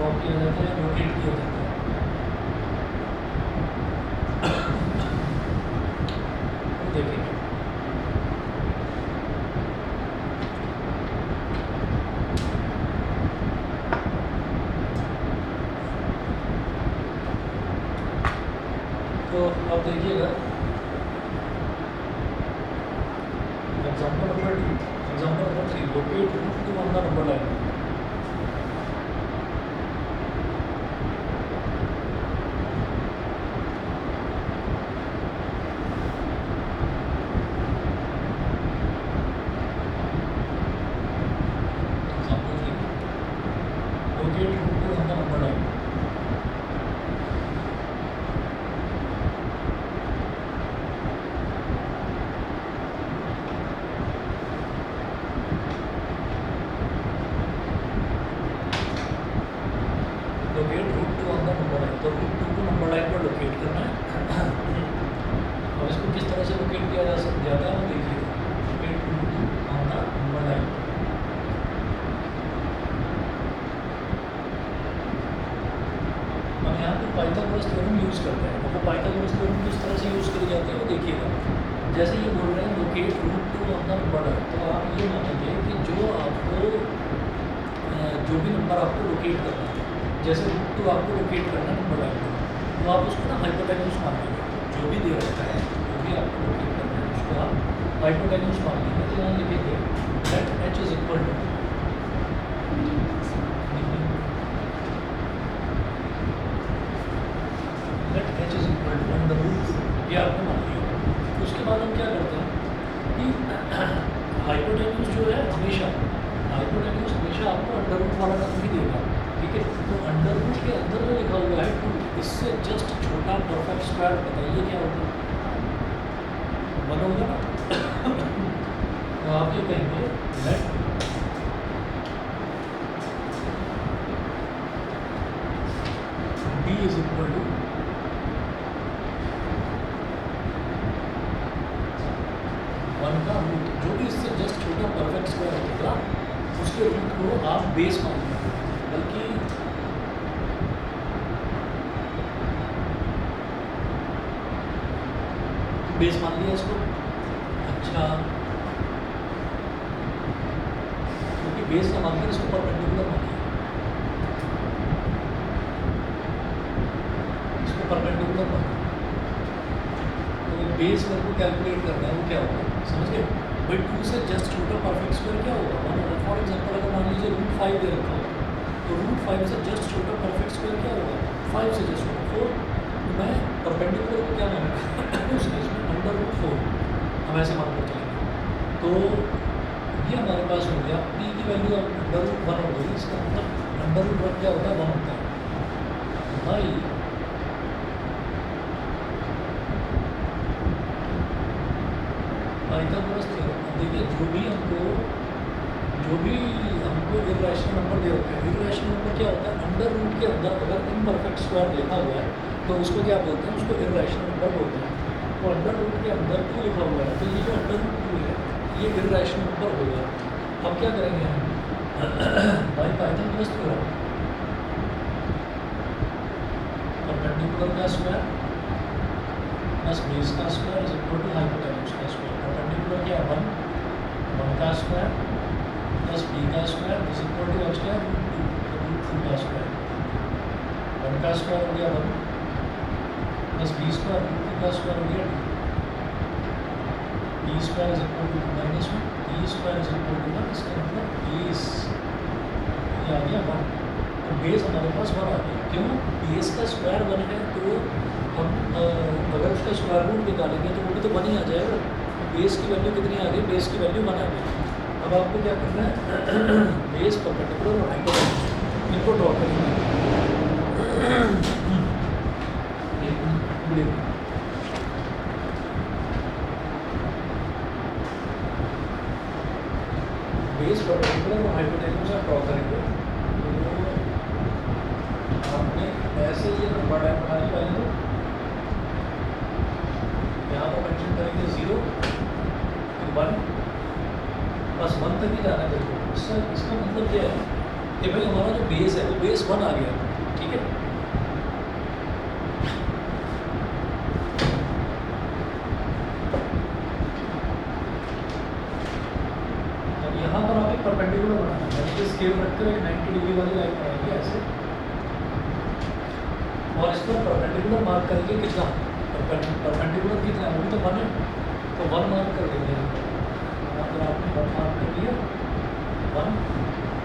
Drop किया जाता है या लोकेट किया जाता है। तो देखिए तो अब देखिएगा example number 2, example number 3, locate root two on the number line. Example 3, locate root two on the number line. Locate root two on the number line, तो रूट टू को नंबर लाइन पर लोकेट करना है। और इसको किस तरह से लोकेट किया जाता है वो देखिए, locate root two on the number line. हम यहाँ पे पाइथागोरस थ्योरम यूज़ करते हैं। तो पाइथागोरस थ्योरम किस तरह से यूज़ करी जाती है वो देखिएगा। जैसे ये बोल रहे हैं locate root two on the number line, तो आप ये मानेंगे कि जो आपको जो भी नंबर आपको लोकेट करना है, जैसे रूट टू आपको लोकेट करना है नंबर लाइन पर, तो आप उसको ना हाइपोटेन्यूज मान लेंगे। जो भी दे रखा है, जो भी आपको लोकेट करना है उसको आप हाइपोटेन्यूज मान लेंगे। तो यहाँ लिखेंगे let H is equal to, let H is equal to under root, ये आपने मान लिया। उसके बाद हम क्या करते हैं कि हाइपोटेन्यूज जो है हमेशा, हाइपोटेन्यूज हमेशा आपको अंडर रूट वाला टर्म ही देगा, ठीक है। तो अंडर रूट के अंदर में लिखा हुआ है टू, इससे जस्ट छोटा परफेक्ट स्क्वायर, बताइए क्या होगा, 1 होगा ना। तो आप ये कहेंगे let d is equal to 1 का रूट, जो भी इससे जस्ट छोटा परफेक्ट स्क्वायर होगा उसके रूट को आप बेस मान लेंगे, बल्कि बेस मान लिया इसको। अच्छा, क्योंकि बेस का मानकर इसको परपेंडिकुलर मान लिया, इसको परपेंडिकुलर मान लिया। तो बेस मेरे को कैलकुलेट करना है, वो क्या होगा समझ गए भाई। 2 से जस्ट छोटा परफेक्ट स्क्वायर क्या होगा, 1 होगा। फॉर एग्जाम्पल अगर मान लीजिए रूट 5 दे रखा हो, तो रूट 5 से जस्ट छोटा परफेक्ट स्क्वायर क्या होगा, 5 से जस्ट छोटा 4। तो मैं परपेंडिकुलर को क्या मानूंगा उस केस में अंडर रूट 4 हम ऐसे मान कर चलेंगे। तो ये हमारे पास हो गया, p की वैल्यू अंडर रूट 1 हो गई। इसका मतलब अंडर रूट 1 क्या होता है, 1 होता है भाई। पाइथागोरस थ्योरम, देखिए जो भी हमको इर्रेशनल नंबर दे रखा है, इर्रेशनल नंबर क्या होता है, अंडर रूट के अंदर अगर इम्परफेक्ट स्क्वायर लिखा हुआ है तो उसको क्या बोलते हैं, उसको इर्रेशनल नंबर बोलते हैं। तो अंडर रूट के अंदर 2 लिखा हुआ है, तो ये जो अंडर रूट 2 है ये इर्रेशनल नंबर हो गया। अब क्या करेंगे हम भाई, पाइथागोरस थ्योरम, परपेंडिकुलर का स्क्वायर प्लस बेस का square is equal to hypotenuse का स्क्वायर। परपेंडिकुलर क्या है, 1 का स्क्वायर प्लस b का square is equal to h क्या, रूट 2 का स्क्वायर। 1 का स्क्वायर हो गया 1 प्लस b स्क्वायर, रूट 2 का स्क्वायर हो गया 2। b square is equal to minus 1, b square is equal to 1। इसका मतलब बेस ये आ गया 1। तो बेस हमारे पास 1 आ गया। क्यों, बेस का स्क्वायर 1 है, तो हम अगर उसका स्क्वायर रूट निकालेंगे तो वो भी तो 1 ही आ जाएगा। बेस की वैल्यू कितनी आ गई, बेस की वैल्यू 1 आ गई। अब आपको क्या करना है, बेस परपेंडिकुलर और हाइपोटेन्यूज इनको ड्रॉ करेंगे। बेस परपेंडिकुलर और हाइपोटेन्यूज आप ड्रॉ करेंगे। तो आपने ऐसे ये नंबर लाइन बनानी पहले, यहाँ पर मेंशन करेंगे 0 1, बस 1 तक ही जाना है। इसका मतलब क्या है कि भाई हमारा जो बेस है वो बेस 1 आ गया, ठीक है। अब यहाँ पर आप एक परपेंडिकुलर बनाना है, यानी कि स्केल रखकर एक 90 डिग्री वाली लाइन बनाएंगे ऐसे, और इस पर परपेंडिकुलर मार्क करके कितना परपेंडिकुलर कितना है वो भी तो 1 है, तो 1 मार्क कर देंगे यहाँ पर आपने 1 मार्क कर दिया 1।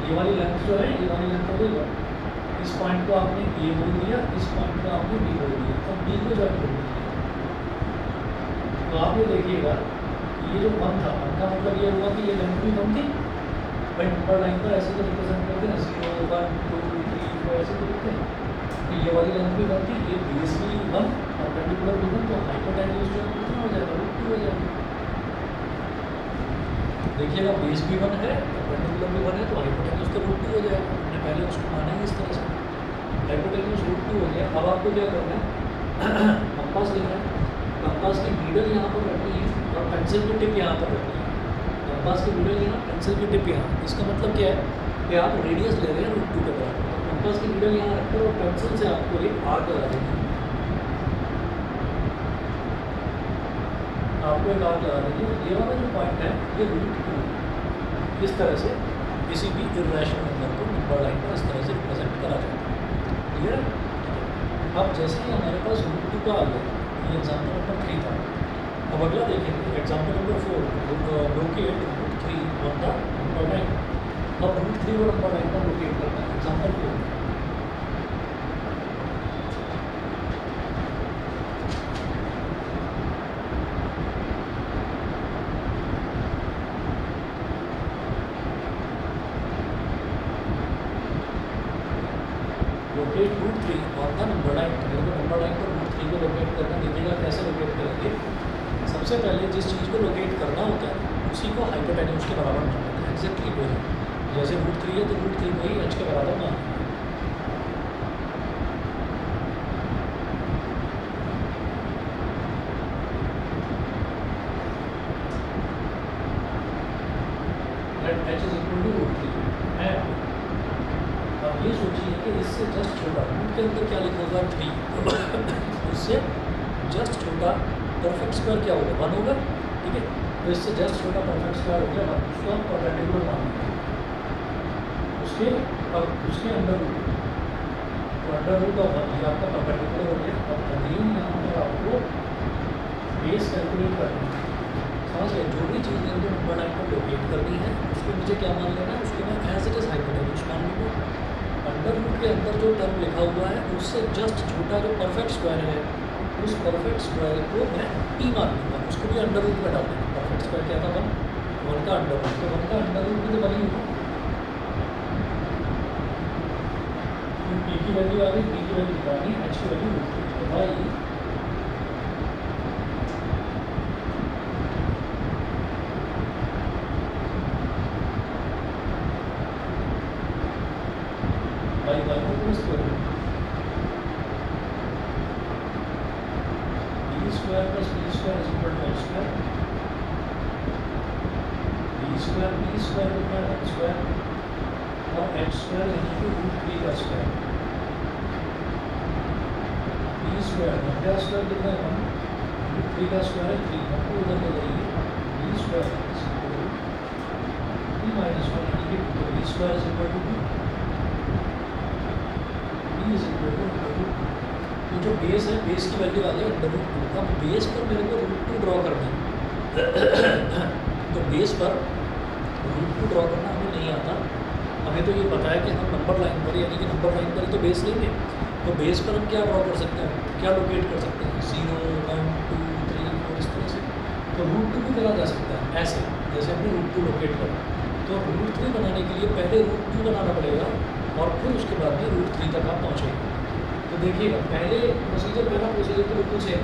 ये वाली लेंथ जो है, ये वाली लेंथ हो गई 1। इस पॉइंट को आपने ए बोल दिया, इस पॉइंट को आपने बी बोल दिया, अब बी को ज्वाइन कर दीजिए। तो आप ये देखिएगा ये जो 1 था, 1 का मतलब ये हुआ कि ये लेंथ भी 1 थी भाई। नंबर लाइन पर ऐसे तो रिप्रेजेंट करते हैं 0 1 2 3 4 ऐसे तो लिखते हैं। तो ये वाली लेंथ भी 1 थी, ये बेस भी 1 और परपेंडिकुलर भी 1, तो हाइपोटेन्यूज जो है कितना हो जाएगा, √2 हो जाएगा। देखिएगा बेस भी 1 है, परपेंडिकुलर भी 1 है, तो हाइपोटेन्यूज तो √2 हो जाएगा। हमने पहले उसको माना है इस तरह से, हाइपोटेन्यूज √2 हो गया। अब आपको क्या करना है, कंपास लेना है, कंपास की नीडल यहाँ पर रखनी है और पेंसिल की टिप यहाँ पर रखनी है। कंपास की नीडल यहाँ, पेंसिल की टिप यहाँ। इसका मतलब क्या है कि आप रेडियस ले रहे हैं √2 के बराबर। कंपास की नीडल यहाँ रखकर और पेंसिल से आपको एक आर्क लगा देंगे, आपको एक आर्क लगा देंगे। ये वाला जो पॉइंट है ये √2 इस तरह से किसी भी इर्रेशनल नंबर को नंबर लाइन पर इस तरह से रिप्रेजेंट करा जाता है, क्लियर है। अब जैसे ही हमारे पास √2 का आ गया, ये एग्जाम्पल नंबर 3 था। अब अगला देखेंगे example number 4, locate √3 on the number line. अब √3 को नंबर लाइन पर लोकेट करना है, example 4। Locate √3 on the number line. मेरे को नंबर लाइन पर √3 को लोकेट करना, देखिएगा कैसे लोकेट करेंगे। सबसे पहले जिस चीज़ को लोकेट करना होता है उसी को हाइपोटेन्यूज के बराबर मान लेते हैं, एग्जैक्टली वही। जैसे √3 है तो √3 को ही h के बराबर मान लेते हैं। h इज इक्वल टू √3 है। अब ये सोचिए कि इससे जस्ट छोटा रूट के अंदर क्या लिखा होगा 3, इससे जस्ट छोटा परफेक्ट स्क्वायर क्या होगा 1 होगा, ठीक है। तो इससे जस्ट छोटा परफेक्ट स्क्वायर हो गया 1, उसको हम परपेंडिकुलर मान लेंगे। उसके अब उसके अंडर रूट, तो अंडर रूट ऑफ 1 ये आपका परपेंडिकुलर हो गया। अब अगेन यहाँ पर आपको बेस कैलकुलेट करना है, समझ गए। जो भी चीज़ मेरे को नंबर लाइन पर लोकेट करनी है उसको मुझे क्या मान लेना है, उसको मैं एज इट इज़ हाइपोटेन्यूज मान लूँगा। अंडर रूट के अंदर जो टर्म लिखा हुआ है उससे जस्ट छोटा जो परफेक्ट स्क्वायर है उस परफेक्ट स्क्वायर को मैं p मान लूँगा, उसको भी अंडर रूट में डाल देंगे। परफेक्ट स्क्वायर क्या था 1 का अंडर रूट, तो 1 का अंडर रूट में तो 1 ही होगा। p की वैल्यू आ गई, p की वैल्यू निकालनी, h की वैल्यू √3। तो भाई y को प्लस करो, b square plus b square is equal to h square, b square b square कितना है 1 स्क्वायर, और h स्क्वायर यानी कि √3 का स्क्वायर। b स्क्वायर 1 का स्क्वायर कितना है 1, √3 का स्क्वायर है 3, हमको उधर ले जाइए। b square is equal to 3 minus 1 यानी कि b square is equal to 2 is equal to √2। तो जो बेस है, बेस की वैल्यू आ गई √2। अब बेस पर मेरे को √2 ड्रॉ करना है। तो बेस पर √2 ड्रॉ करना हमें नहीं आता, हमें तो ये पता है कि हम नंबर लाइन पर यानी कि नंबर लाइन पर ही तो बेस लेंगे। तो बेस पर हम क्या ड्रॉ कर सकते हैं, क्या लोकेट कर सकते हैं 0 1 2 3 4 इस तरह से। तो √2 भी करा जा सकता है ऐसे, जैसे हमने √2 लोकेट करा। तो √3 बनाने के लिए पहले √2 बनाना पड़ेगा और फिर उसके बाद में √3 तक आप पहुँचेंगे। तो देखिएगा पहले प्रोसीजर तो बिल्कुल सेम।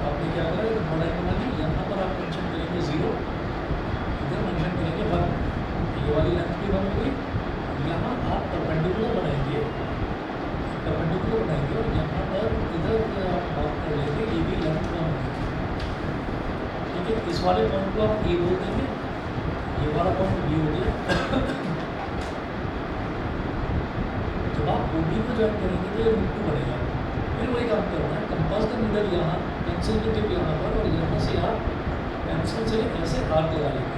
आपने क्या करा, नंबर लाइन बना दी, यहाँ पर आप मेंशन करेंगे 0, इधर मेंशन करेंगे 1, ये वाली लेंथ भी 1 हो गई। यहाँ आप परपेंडिकुलर बनाएंगे और यहाँ पर इधर आप मार्क कर लेंगे ये भी लेंथ 1 होगी, ठीक है। इस वाले पॉइंट को आप ए बोल देंगे ये वाला पॉइंट बी हो गया। जब आप ओ बी को ज्वाइन करेंगे तो ये रूट 2 बनेगा। फिर वही काम करना है, कंपास का नीडल यहाँ, पेंसिल की टिप यहाँ पर, और यहाँ से आप पेंसिल से ऐसे आर्क लगा लेंगे।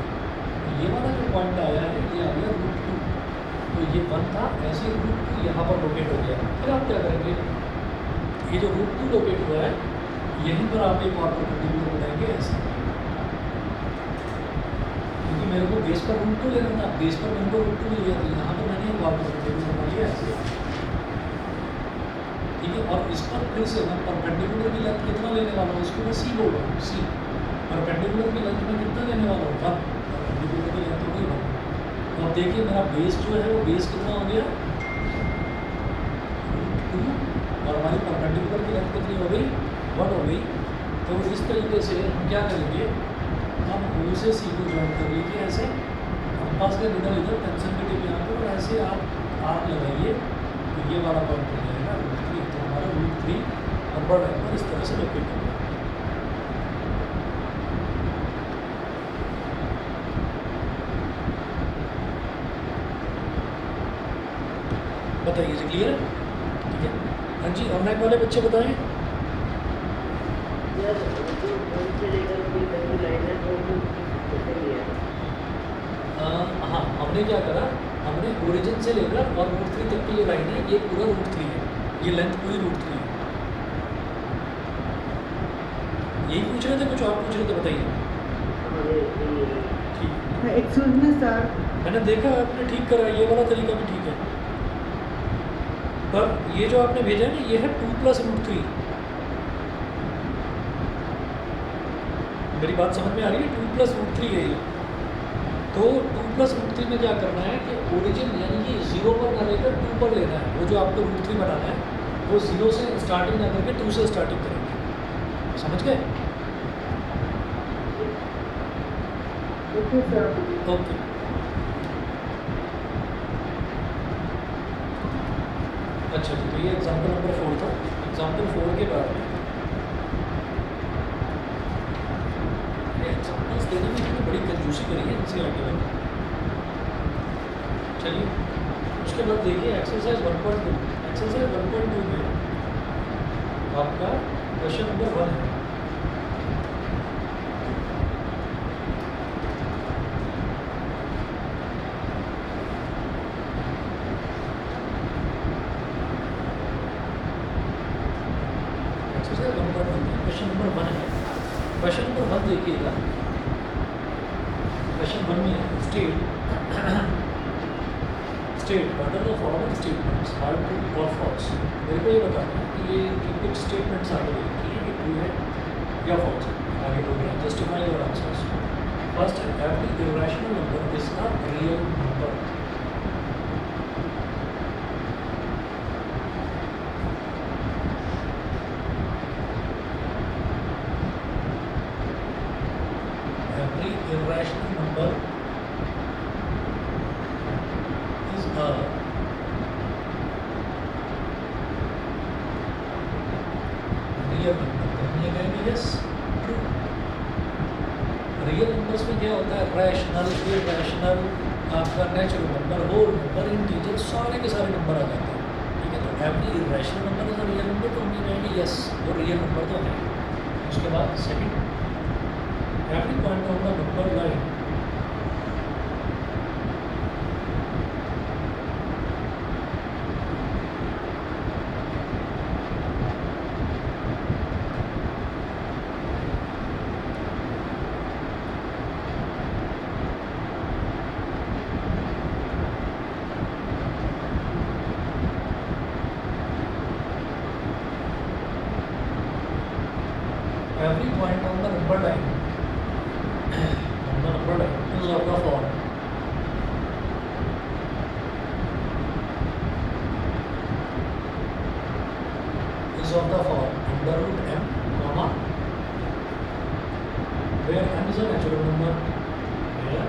तो ये वाला जो पॉइंट आया है ये आ गया रूट 2। तो ये 1 था, ऐसे रूट 2 यहाँ पर लोकेट हो गया। फिर आप क्या करेंगे, ये जो रूट 2 लोकेट हुआ है यहीं पर आप एक और परपेंडिकुलर बनाएंगे ऐसे, क्योंकि मेरे को बेस पर रूट 2 लेना था, बेस पर मेरे को रूट 2 मिल गया, तो यहाँ पर मैंने एक और परपेंडिकुलर बना लिया ऐसे, ठीक है। और इस पर फिर से मैं परपेंडिकुलर की लेंथ कितना लेने वाला हूँ, इसको मैं सी बोल रहा हूँ, सी। परपेंडिकुलर की लेंथ में कितना लेने वाला हूँ, 1। परपेंडिकुलर की लेंथ हो गई 1। तो अब देखिए मेरा बेस जो है वो बेस कितना हो गया, रूट 2, और हमारी परपेंडिकुलर की लेंथ कितनी हो गई, 1 हो गई। तो इस तरीके से हम क्या करेंगे, हम ओ से सी को ज्वाइन कर लीजिए ऐसे, कंपास का नीडल इधर, पेंसिल की टिप यहाँ पर, और ऐसे आप आर्क लगाइए, तो ये वाला पॉइंट हो जाएगा रूट 3। तो हमारा रूट 3 नंबर लाइन पर इस तरह से लोकेट होगा। बताइए जी, क्लियर है? ठीक है, हाँ जी। ऑनलाइन वाले बच्चे बताएं। हाँ, हमने क्या करा, हमने ओरिजिन से लेकर और रूट 3 तक की ये लाइन है, ये पूरा रूट 3 है, ये लेंथ पूरी रूट 3 है। यही पूछ रहे थे, कुछ और पूछ रहे थे, बताइए। ठीक, एक्सक्यूज मी सर, मैंने देखा आपने ठीक करा, ये वाला तरीका भी ठीक है, पर ये जो आपने भेजा है ना, ये है 2 + √3। मेरी बात समझ में आ रही है, 2 + √3 है ये। तो 2 + √3 में क्या करना है कि ओरिजिन यानी कि 0 पर ना लेकर 2 पर लेना है। वो जो आपको √3 बनाना है वो 0 से स्टार्टिंग ना करके 2 से स्टार्टिंग करेंगे, समझ गए? Okay sir. ओके, अच्छा जी। तो ये एग्जाम्पल नंबर 4 था। एग्जाम्पल 4 के बाद में एग्जाम्पल्स देने में इन्होंने बड़ी कंजूसी करी है इनसे आगे वाले। चलिए, उसके बाद देखिए एक्सरसाइज 1.2। एक्सरसाइज 1.2 में आपका क्वेश्चन नंबर 1 है। एक्सरसाइज 1.2 में क्वेश्चन नंबर 1 है। क्वेश्चन नंबर 1 देखिएगा। क्वेश्चन 1 में है state what are the following statements are true और फॉल्स। मेरे को ये बताना है कि ये कुछ स्टेटमेंट्स आगे लिखी है, ये ट्रू है या फॉल्स है। आगे बोल रहे हैं जस्टिफाई योर आंसर्स। फर्स्ट है every irrational number is a real number. Every irrational number is a real number। तो हम ये कहेंगे यस, ट्रू। रियल नंबर्स में क्या होता है, रैशनल, इरेशनल, आपका natural number, whole number, integer, सारे के सारे नंबर आ जाते हैं, ठीक है। तो every irrational number is a real number, तो हम ये कहेंगे यस, वो रियल नंबर तो है। उसके बाद second, every point on the number line every point on the number line is of the form under root m, comma, where m is a natural number, where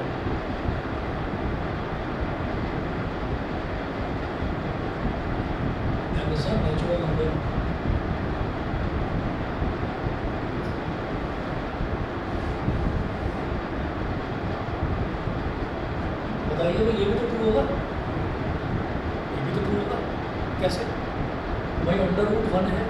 m is a natural number. बताइए भाई, ये भी तो true होगा, ये भी तो true होगा। कैसे भाई? अंडर रूट 1 है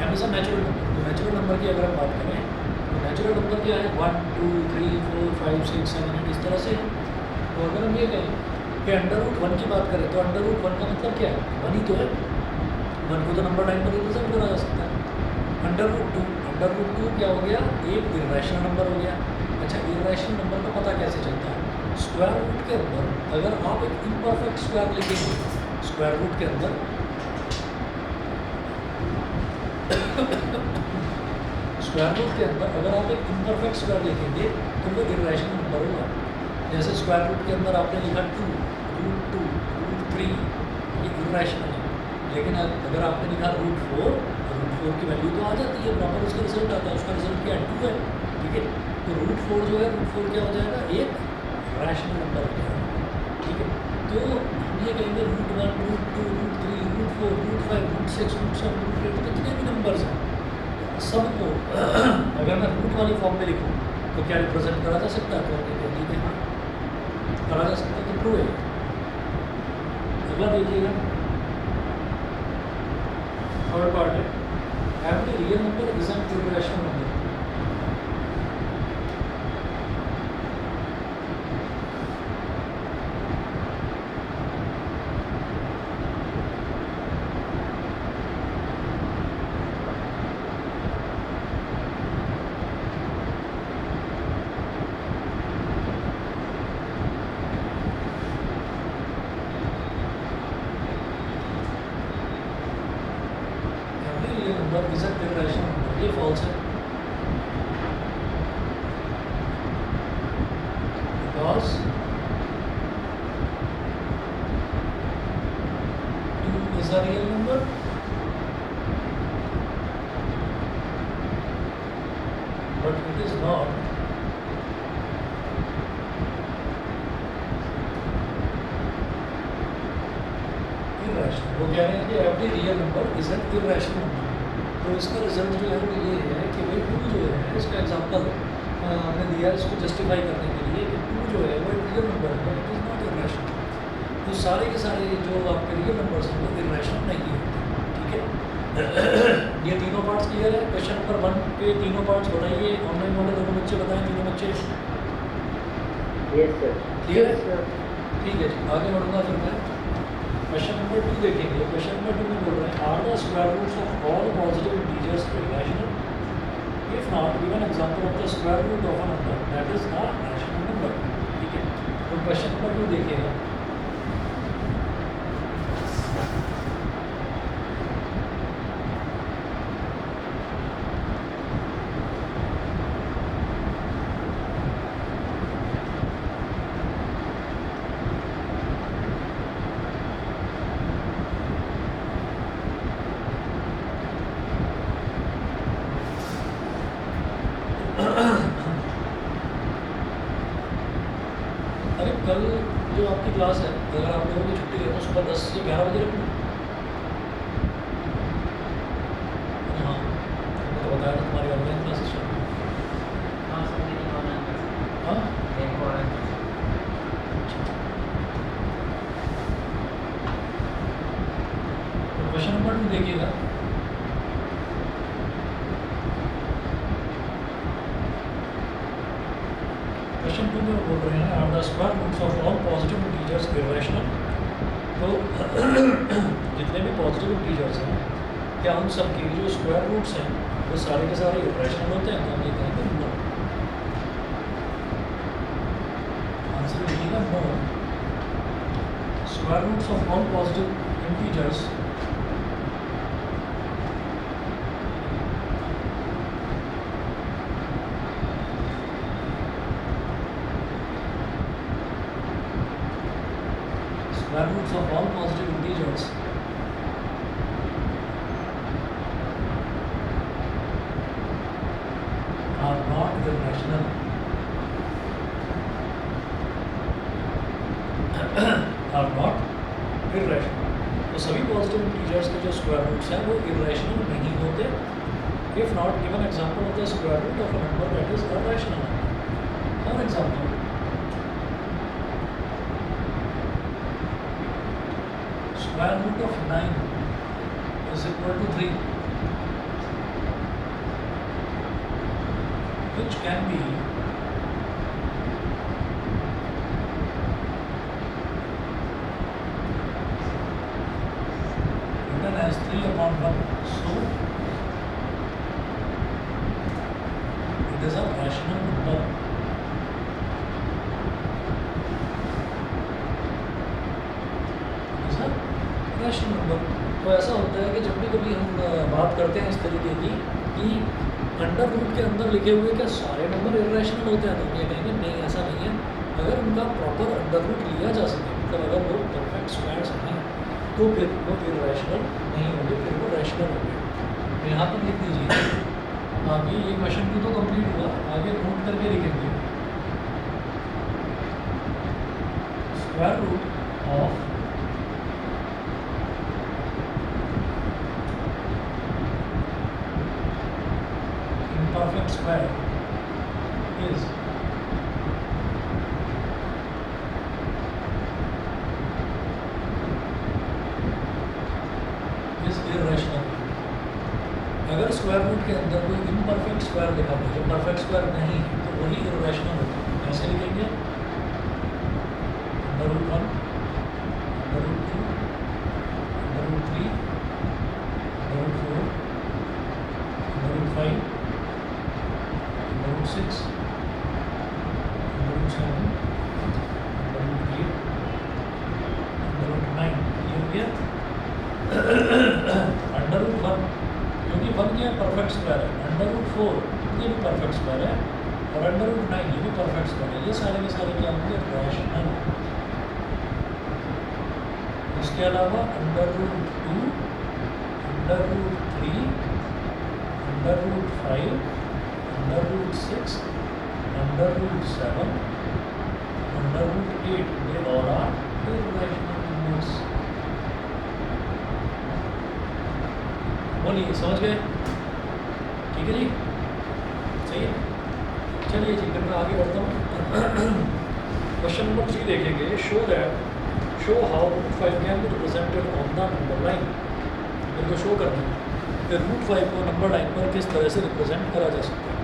M is a natural number. तो नेचुरल नंबर की अगर हम बात करें तो नेचुरल नंबर क्या है? 1 2 3 4 5 6 7 8 इस तरह से है। तो अगर हम ये कहें कि अंडर रूट 1 की बात करें तो अंडर रूट 1 का मतलब क्या है? 1 ही तो है। 1 को तो नंबर टाइम पर रिप्रेजेंट करा जा सकता है। अंडर रूट टू क्या हो गया? एक इरेशनल नंबर हो गया। अच्छा, इरेशनल नंबर का पता कैसे चलता है? स्क्वायर रूट के अंदर अगर आप एक इम्परफेक्ट स्क्वायर लिखेंगे, स्क्वायर रूट के अंदर स्क्वायर रूट के अंदर अगर आप एक इम्परफेक्ट स्क्वायर लिखेंगे तो वो इरेशनल नंबर होगा। जैसे स्क्वायर रूट के अंदर आपने लिखा 2 √2 √3, ये इरेशनल है। लेकिन अगर आपने लिखा √4 की वैल्यू तो आ जाती है, प्रॉपर उसका रिजल्ट आता है। उसका रिजल्ट क्या है? 2 है, ठीक है। तो √4 जो है, √4 क्या हो जाएगा? एक रैशनल नंबर हो जाएगा, ठीक है। तो हम ये कहेंगे √1 √2 √3 √4 √5 √6 √7 √8 जितने भी नंबर्स हैं सबको अगर मैं रूट वाली फॉर्म में लिखूँ तो क्या रिप्रेजेंट करा जा सकता है? तो हमने कह दी कि हाँ करा जा सकता है, तो ट्रू है। अगला देखिएगा, थर्ड पार्ट है every real number is an irrational number. Number is an irrational number, ये फॉल्स है। Because 2 is a real number, but it is not irrational. वो कह रहे हैं कि every real number is an irrational number. तो इसका रिजल्ट जो है वो ये है कि भाई 2 जो है, इसका एग्जांपल हमने दिया इसको जस्टिफाई करने के लिए कि 2 जो है वो एक रियल नंबर है, but it is not irrational. तो सारे के सारे जो आपके रियल नंबर्स हैं वो इरेशनल नहीं होते, ठीक है। ये तीनों पार्ट्स क्लियर है। क्वेश्चन नंबर 1 के तीनों पार्ट्स बताइए। ऑनलाइन वाले दोनों बच्चे बताएं, तीनों बच्चे यस सर। क्लियर है? ठीक है जी, आगे बढ़ूँगा फिर मैं। क्वेश्चन नंबर 2 देखेंगे। क्वेश्चन नंबर 2 में बोल रहे हैं are the square roots of all positive integers irrational if not given example of the square root of a number that is a rational number, ठीक है। तो क्वेश्चन नंबर 2 देखिएगा। अरे कल जो आपकी क्लास है, अगर आप लोगों की छुट्टी है तो सुबह 10 से 11 बजे रखूँ। हाँ, मैंने तो बताया था तुम्हारी ऑनलाइन क्लासेस चल रही हैं। हाँ, तो क्वेश्चन नंबर 2 देखिएगा। क्वेश्चन 2 में बोल रहे हैं are the square roots of all positive integers irrational. तो जितने भी पॉजिटिव इंटीजर्स हैं, क्या उन सब के जो स्क्वायर रूट्स हैं वो सारे के सारे इरेशनल होते हैं? तो हम ये कहेंगे नो। आंसर लिखिएगा no. Square roots of all positive integers square roots of all positive integers are not irrational. are not irrational. तो सभी पॉजिटिव इंटीजर्स के जो स्क्वायर रूट्स हैं वो इरेशनल नहीं होते if not given example of the square root of a number that is a rational number. For example square root of 9 is equal to 3, which can be written as 3 upon 1. So it is a rational number. It is a rational number. तो ऐसा होता है कि जब भी कभी हम बात करते हैं इस तरीके की कि अंडर रूट के अंदर लिखे हुए क्या सारे नंबर इरेशनल होते हैं, तो ये कहेंगे नहीं, ऐसा नहीं है। अगर उनका प्रॉपर अंडर रूट लिया जा सके, मतलब अगर वो परफेक्ट स्क्वायर्स हैं तो फिर वो इरेशनल नहीं होंगे, फिर वो रैशनल होंगे। तो यहाँ पर लिख दीजिए, आगे ये क्वेश्चन भी तो कंप्लीट हुआ, आगे नोट करके लिखेंगे square root of imperfect square is irrational। अगर स्क्वायर रूट के अंदर कोई इम्परफेक्ट स्क्वायर लिखा हो जो परफेक्ट स्क्वायर नहीं है तो वही इरेशनल होता है। कैसे लिखेंगे? Under root 1, under root 2, under root 3, under root 4, under root 5, under root 6, under root 7, under root 8, under root 9। ये हो गया अंडर रूट 1, क्योंकि 1 क्या है? परफेक्ट स्क्वायर है। अंडर रूट 4 ये भी परफेक्ट स्क्वायर है, और अंडर रूट 9 ये भी परफेक्ट स्क्वायर है। ये सारे के सारे क्या होंगे? रैशनल। इसके अलावा under root 2, under root 3, under root 5, under root 6, under root 7, under root 8, ये और आर रैशनल नंबर्स। बोलिए, समझ गए? ठीक है जी, सही है। चलिए जी, फिर मैं आगे बढ़ता हूँ। क्वेश्चन नंबर 3 देखेंगे। Show how root 5 can be represented on the number line. मेरे को शो करना है कि रूट 5 को नंबर लाइन पर किस तरह से रिप्रेजेंट करा जा सकता है।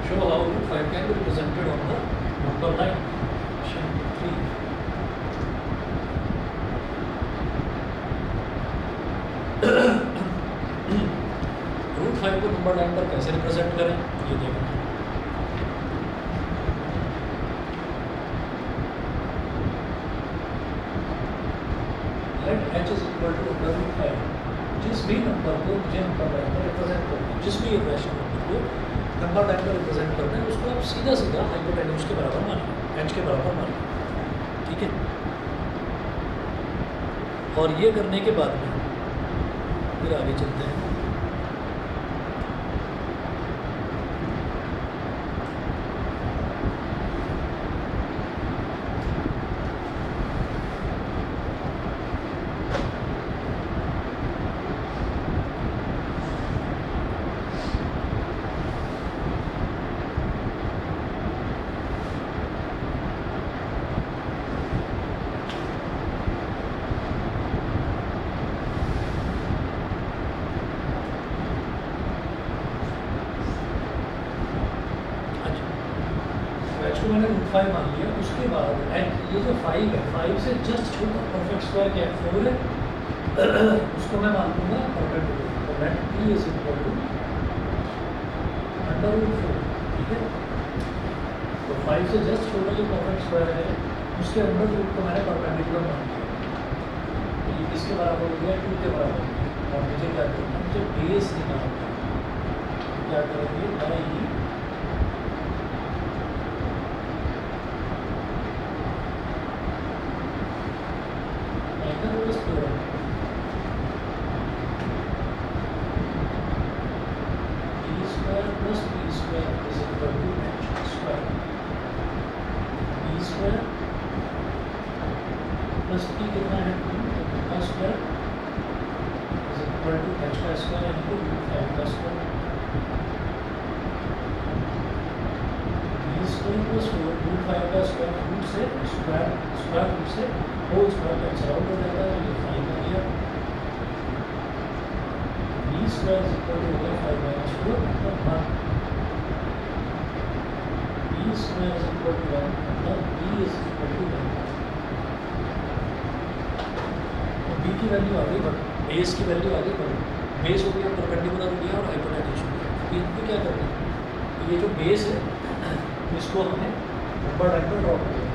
Show how root 5 can be represented on the number line. Question 3. Root 5 को नंबर लाइन पर कैसे रिप्रेजेंट करें, ये देखना। Let h is equal to under root 5। जिस भी नंबर को मुझे नंबर लाइन पर रिप्रेजेंट करना है, जिस भी इरेशनल नंबर को नंबर लाइन पर रिप्रेजेंट करना है, उसको आप सीधा सीधा हाइपोटेन्यूज के बराबर मानिए, h के बराबर मानिए। ठीक है, और ये करने के बाद में फिर आगे चलते हैं। h को मैंने रूट 5 मान लिया। उसके बाद ये जो 5 है, 5 से जस्ट छोटा परफेक्ट स्क्वायर क्या है? 4 है। उसको मैं मान लूँगा परपेंडिकुलर, तो let p is equal to under root 4। ठीक है, तो 5 से जस्ट छोटा जो परफेक्ट स्क्वायर है उसके अंडर रूट को मैंने परपेंडिकुलर मान लिया। तो ये किसके बराबर हो गया? 2 के बराबर हो गया। और मुझे क्या करना है? मुझे बेस निकालना है। क्या करेंगे? बाई स्क्वायर प्लस पी कितना है, का square is equal to H का स्क्वायर यानी कि रूट 5 का square, B square plus root 5 का स्क्वायर, रूट से स्क्वायर रूट से होल स्क्वायर कैंसिल आउट हो जाता है, ये 5 आ गया, B square is equal to हो गया 5 माइनस 4 मतलब 1, B square is equal to 1 मतलब B is equal to 1। B की वैल्यू आ गई बट बेस की वैल्यू आ गई बट बेस हो गया, परपेंडिकुलर हो गया और हाइपोटेन्यूज हो गया। इनको क्या करना है, ये जो बेस है इसको हमें ऊपर लाइन पर ड्रॉ करना है।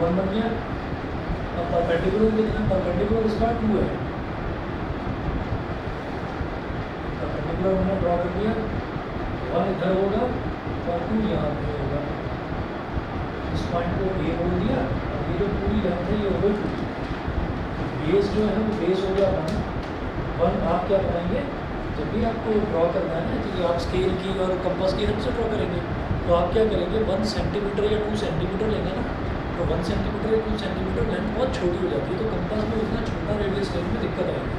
वन बन गया। अब परपेंडिकुलर कितना, परपेंडिकुलर इसका 2 है, परपेंडिकुलर मैंने ड्रॉ कर दिया, 1 इधर होगा और 2 यहाँ पे होगा, इस पॉइंट को ए बोल दिया और ये जो पूरी लेंथ है ये हो गई 2। बेस जो है वो बेस हो गया 1। आप क्या करेंगे, जब भी आपको ड्रॉ करना है ना, कि आप स्केल की और कंपास की हेल्प से ड्रॉ करेंगे, तो आप क्या करेंगे 1 सेंटीमीटर या 2 सेंटीमीटर लेंगे ना, तो 1 सेंटीमीटर या 2 सेंटीमीटर लेंथ बहुत छोटी हो जाती है, तो कंपास में उतना छोटा रेडियस लेने में दिक्कत आएगी,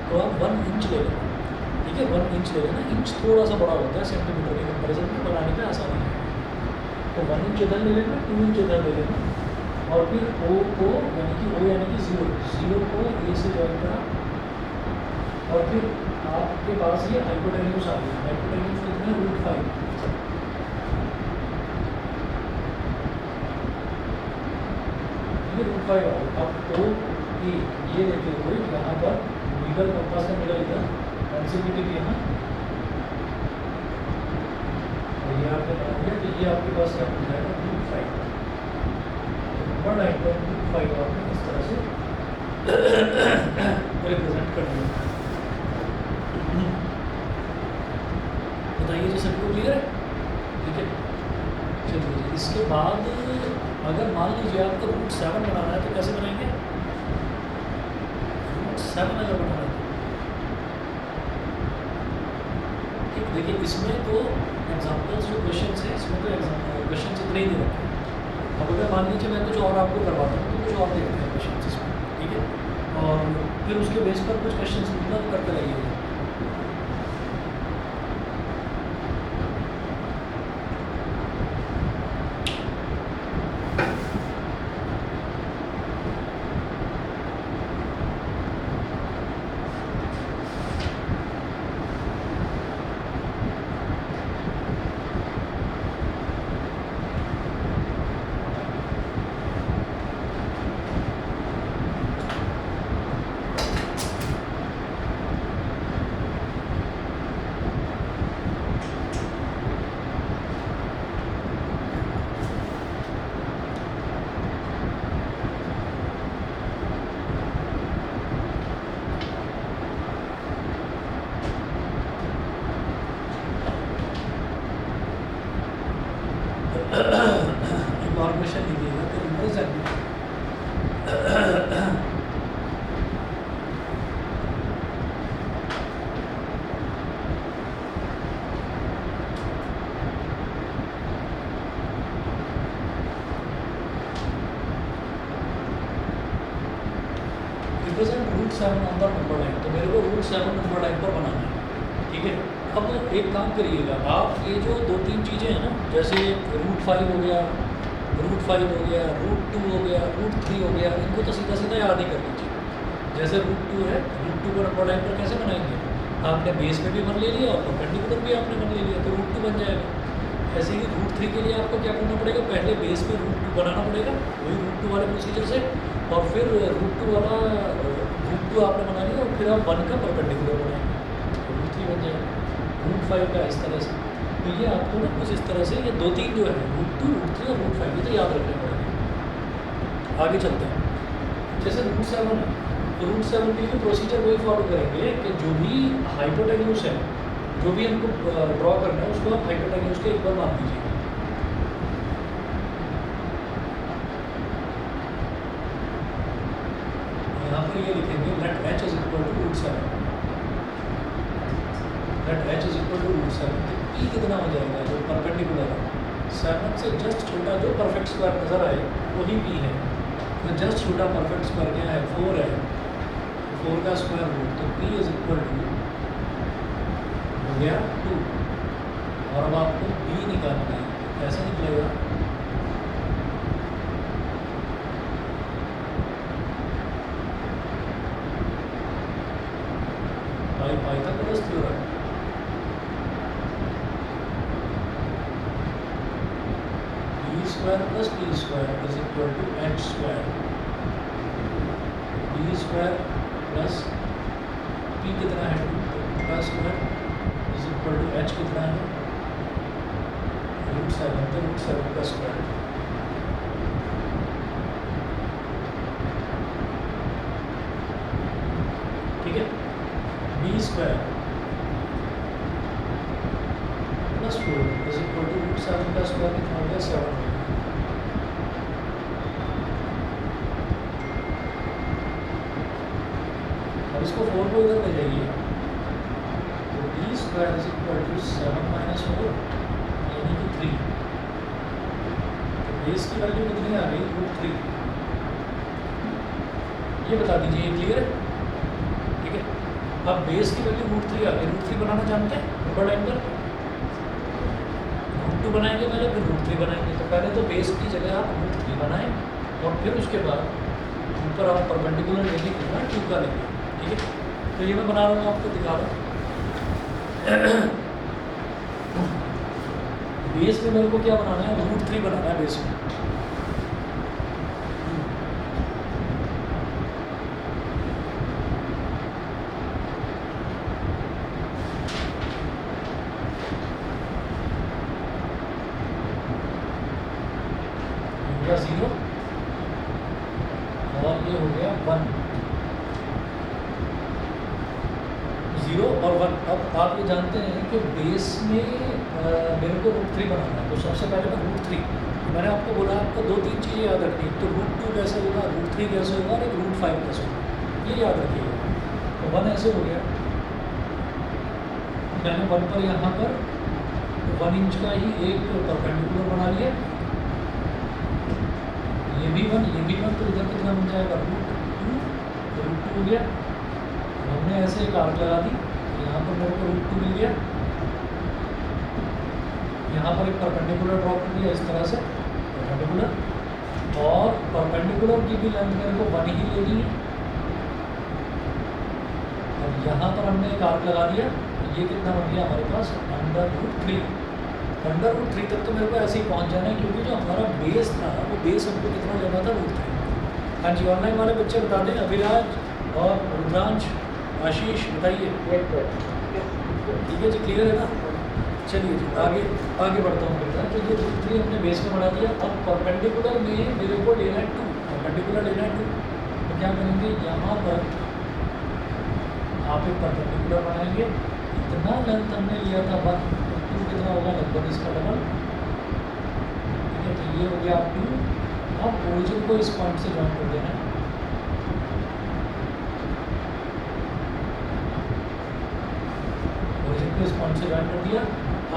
तो आप 1 इंच ले लेना, ठीक है, 1 इंच ले लेना। इंच थोड़ा सा बड़ा होता है सेंटीमीटर के कंपेरिजन में, बनाने में आसानी है, तो 1 इंच इधर ले लेना, 2 इंच इधर ले लेना, और फिर ओ को यानी कि 0 को ए से ज्वाइन करा, और फिर आपके पास ये हाइपोटेन्यूज आ गया, हाइपोटेन्यूज कितना है रूट 5, रूट 5 आ गया। अब तो ये देखिए कोई यहाँ पर मिडल कंपास का मिडल इधर, सेंसिटिविटी भी यहाँ, और ये आपने बना दिया, तो ये आपके पास क्या मिल जाएगा रूट 5, नंबर 9.25 आपने इस तरह से रिप्रेजेंट कर दिया। बताइए जी, सबको क्लियर है, ठीक है। चलिए इसके बाद अगर मान लीजिए आपको रूट 7 बनाना है तो कैसे बनाएंगे, रूट 7 अगर बनाना है, ठीक, देखिए इसमें तो एग्जाम्पल्स जो क्वेश्चन है इसमें तो क्वेश्चन इतने ही दे रखे हैं। अब अगर मान लीजिए मैं कुछ और आपको करवाता हूँ तो कुछ और देखते हैं क्वेश्चन इसमें, ठीक है, और फिर उसके बेस पर कुछ क्वेश्चन मतलब करते रहिएगा। इन्फॉर्मेशन लीजिएगा तो रिप्रेजेंट रूट 7 नंबर लाइन, तो मेरे को रूट 7 नंबर लाइन पर बनाना है, ठीक है। अब एक काम करिएगा आप, ये जो 2-3 चीज़ें हैं ना, जैसे रूट 5 हो गया, रूट 2 हो गया, रूट 3 हो गया, इनको तो सीधा सीधा याद ही कर लीजिए। जैसे रूट 2 है, रूट 2 को नंबर लाइन पर कैसे बनाएंगे, आपने बेस में भी वन ले लिया और परपेंडिकुलर भी आपने वन ले लिया, तो रूट 2 बन जाएगा। ऐसे ही रूट 3 के लिए आपको क्या करना पड़ेगा, पहले बेस में रूट 2 बनाना पड़ेगा वही रूट 2 वाले प्रोसीजर से, और फिर रूट 2 वाला रूट 2 आपने बना लिया और फिर आप 1 का परपेंडिकुलर बनाएंगे, तो रूट 3 बन जाएगा। रूट 5 का इस तरह से, तो ये आपको ना कुछ इस तरह से ये 2-3 जो है रूट 2, रूट 3 और रूट 5 ये तो याद रखने पड़ेंगे। आगे चलते हैं, जैसे रूट 7 है, तो रूट 7 के लिए प्रोसीजर वही फॉलो करेंगे कि जो भी हाइपोटेन्यूज है जो भी हमको ड्रॉ करना है उसको आप हाइपोटेन्यूज के इक्वल मान दीजिए। यहाँ पर ये लिखेंगे let h is equal to √7, let h is equal to √7। तो p कितना हो जाएगा जो परपेंडिकुलर है 7 से जस्ट छोटा जो परफेक्ट स्क्वायर नज़र आए वही p है। तो जस्ट छोटा परफेक्ट स्क्वायर क्या है 4 है, 4 का स्क्वायर रूट, तो p इज इक्वल टू हो गया 2। और अब आपको b निकालना है, कैसे निकलेगा? Pythagoras theorem. b square plus p square is equal to h square. b square plus p कितना है 2 का square is equal to h कितना है √7, तो √7 का स्क्वायर। ठीक है, b square plus 4 is equal to √7 का स्क्वायर कितना हो गया 7। अब इसको 4 को इधर ले जाइए, तो b square is equal to 7 minus 4 यानी कि 3। तो बेस की वैल्यू कितनी आ गई √3। ये बता दीजिए, ये क्लियर है? ठीक है, अब बेस की वैल्यू √3 आ गई। √3 बनाना जानते हैं ऊपर लाइन पर, √2 बनाएंगे पहले फिर √3 बनाएंगे। तो पहले तो बेस की जगह आप √3 बनाएं और फिर उसके बाद ऊपर आप परपेंडिकुलर लेंगे कितना 2 का लेंगे। ठीक है, तो ये मैं बना रहा हूँ, आपको दिखा रहा हूँ। बेस में मेरे को क्या बनाना है √3 बनाना है बेस में। हो गया 0 और ये हो गया 1, 0 और 1। अब आप ये जानते हैं कि बेस में मेरे को √3 बनाना है, तो सबसे पहले मैं √3, मैंने आपको बोला आपको 2-3 चीज़ें याद रखनी, तो √2 कैसे होगा, √3 कैसे होगा और एक √5 कैसे होगा, ये याद रखिएगा। तो 1 ऐसे हो गया, मैंने 1 पर यहाँ पर 1 इंच का ही एक परपेंडिकुलर बना लिया, ये भी 1 ये भी 1, तो इधर कितना बन जाएगा √2, तो √2 हो गया। हमने ऐसे एक आर्क लगा दी, यहाँ पर मेरे को √2 मिल गया, यहाँ पर एक परपेंडिकुलर ड्रॉ कर दिया इस तरह से परपेंडिकुलर, और परपेंडिकुलर की भी लेंथ मेरे को 1 ही लेनी है। और यहाँ पर हमने एक आर्क लगा दिया, ये कितना बन गया हमारे पास √3। √3 तक तो मेरे को ऐसे ही पहुँच जाना है, क्योंकि जो हमारा बेस था वो बेस हमको कितना लेना था √3। हाँ जी, ऑनलाइन वाले बच्चे बता दें, अभिराज और रुद्रांश, आशीष बताइए। ठीक है जी, क्लियर है ना? चलिए जी, आगे बढ़ता हूँ बेटा। तो ये √3 हमने बेस में बढ़ा दिया। अब परपेंडिकुलर में मेरे को लेना है 2, परपेंडिकुलर लेना है 2, तो क्या करेंगे, यहाँ पर आप एक परपेंडिकुलर बनाएंगे, इतना लेंथ हमने लिया था 1, तो 2 कितना होगा लगभग इसका डबल। ठीक है, तो ये हो गया 2। अब ओरिजिन को इस पॉइंट से जॉइन कर देना है, ओरिजिन को इस पॉइंट से जॉइन कर दिया।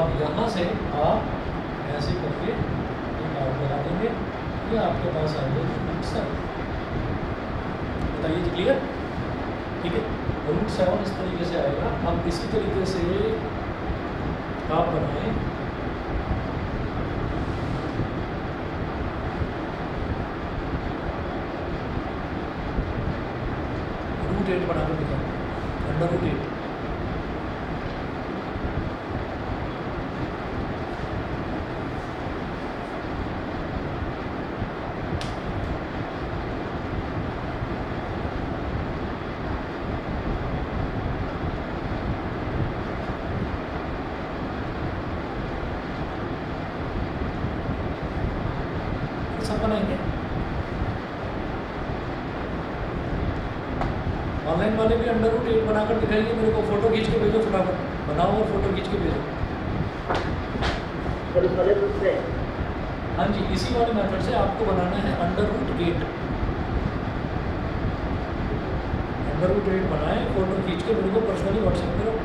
अब यहाँ से आप ऐसे करके एक आउट लगा देंगे, ये आपके पास आ गया √7। बताइए जी, क्लियर? ठीक है, √7 इस तरीके से आएगा। अब इसी तरीके से आप बनाएं √8 बनाकर दिखाओ, √8। ऑनलाइन वाले भी अंडर रूट 8 बनाकर दिखाइए मेरे को, फोटो खींच के भेजो फटाफट, बनाओ और फोटो खींच के भेजो। सर उस वाले रूट पे हाँ जी, इसी वाले मेथड से आपको बनाना है अंडर रूट 8। अंडर रूट 8 बनाए, फोटो खींच के मेरे को पर्सनली व्हाट्सएप करो।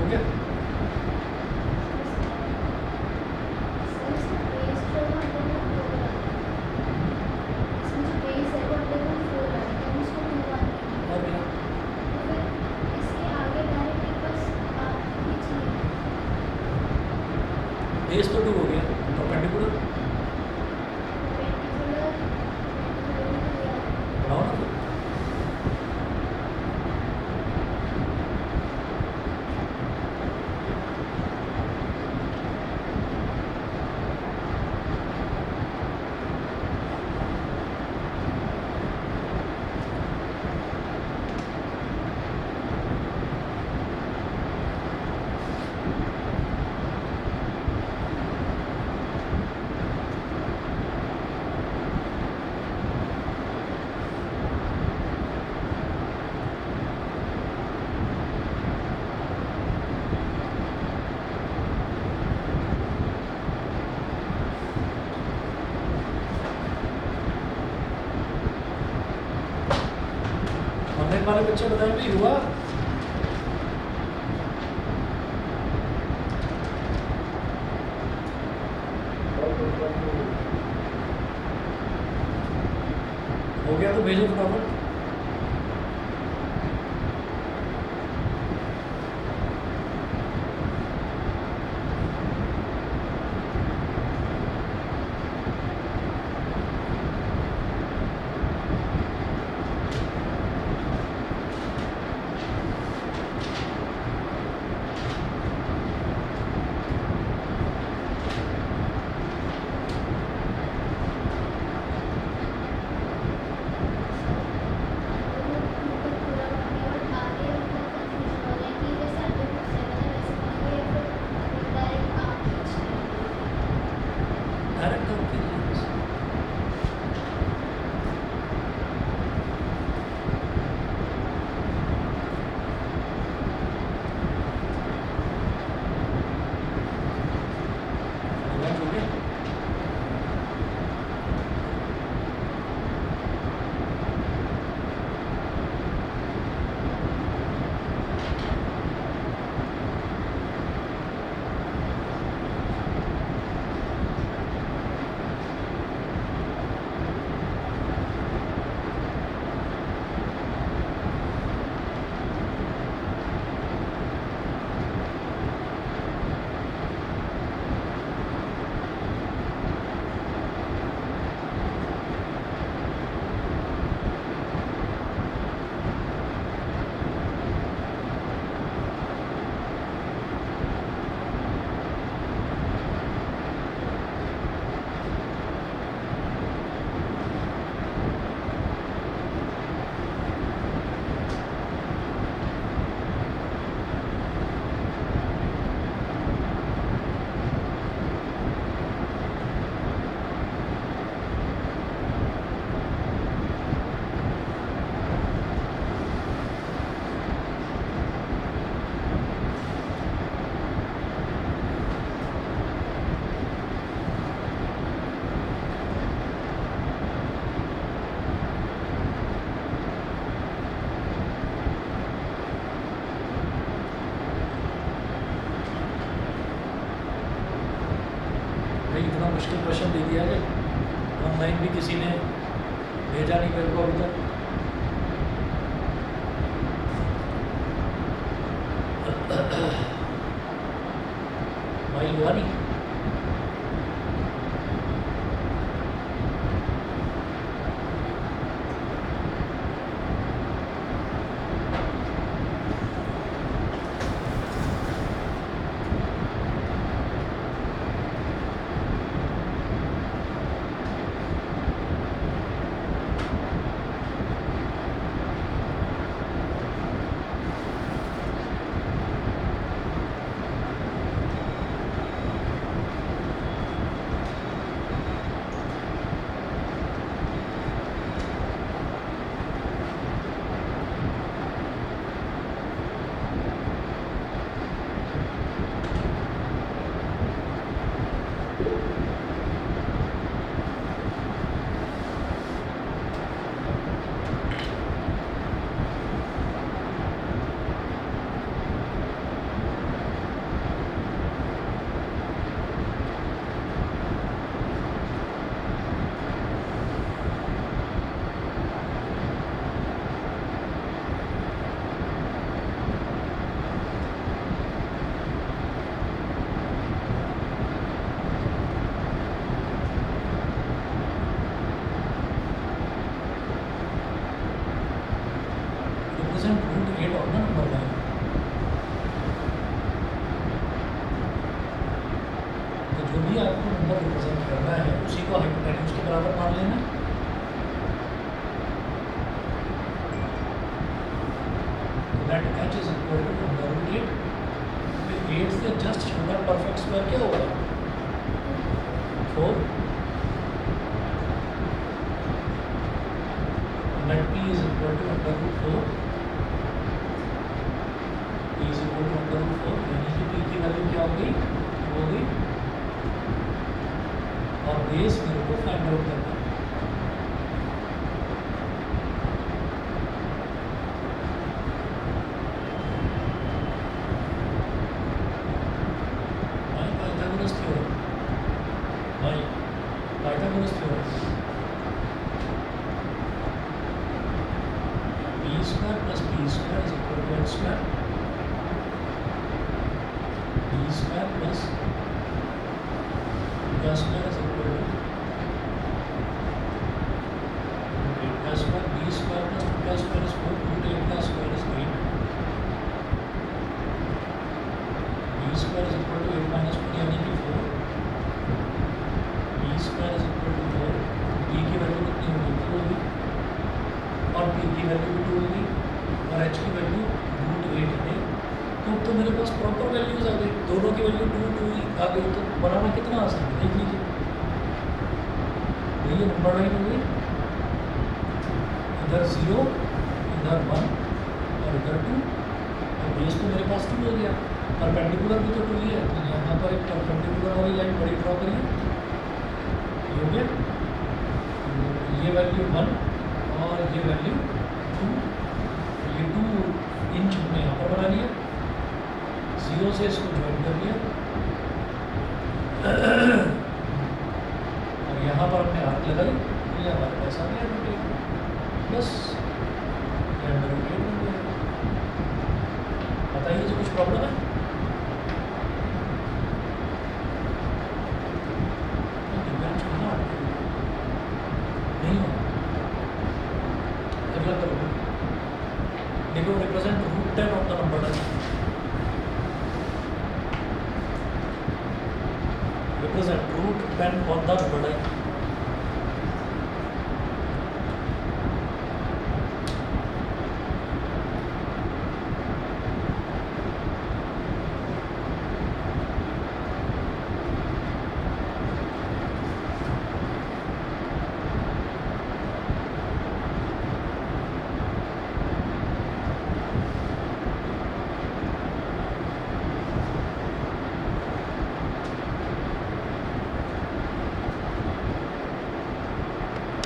हो गया? और क्या? बेस तो 2 हो गया, परपेंडिकुलर बनाओ ना फिर। ऑनलाइन वाले बच्चे बताए भी हुआ? हो गया तो भेजो फटाफट। इतना मुश्किल क्वेश्चन दे दिया है ऑनलाइन भी किसी ने भेजा नहीं मेरे को अभी तक। भाई हुआ नहीं। रिप्रेजेंट रूट 8 और ना नंबर 9। तो जो भी आपको नंबर रिप्रेजेंट करना है उसी को हाइपोटेन्यूज के बराबर मान लेना। That h is equal to number root 8। फिर 8 से जस्ट छोटा परफेक्ट स्क्वायर क्या होगा 4। Let p is equal to under root 4। p is equal to under root 4 यानी कि p की वैल्यू क्या हो गई और बेस मेरे को फाइंड आउट करना है। पाइथागोरस थ्योरम भाई Pythagoras theorem p square plus p square is equal to h square b square plus beta square is equal to beta square b square plus beta square is 4 root 8 का square is 8 b square is equal to 8 minus 4 यानी कि 4 b square is equal to 4 b की value कितनी होगी 2 होगी और p की value भी 2 होगी और h की वैल्यू रूट 8 है। तो मेरे पास प्रॉपर वैल्यूज आ गई, दोनों की वैल्यू 2 2 आ गई। तो बनाना कितना आसान है देख लीजिए। ये नंबर लाइन हो गई, इधर 0 इधर 1 और इधर 2 और बेस तो मेरे पास 2 हो गया। परपेंडिकुलर भी तो 2 ही है तो यहाँ पर एक परपेंडिकुलर वाली लाइन बड़ी ड्रॉ करिए। ये हो गया, ये वैल्यू 1 और ये वैल्यू 2। ये 2 इंच हमने यहाँ पर बना लिया, 0 से इसको ज्वाइन कर लिया और यहाँ पर हमने हाथ लगाई तो ये हमारे पास आ गया रोटेट। बस ये अंडर रोटेट बन गया। बताइए जो कुछ प्रॉब्लम है नहीं हो अगला करो। देखो represent root 10 of the number line. represent root 10 on the number line।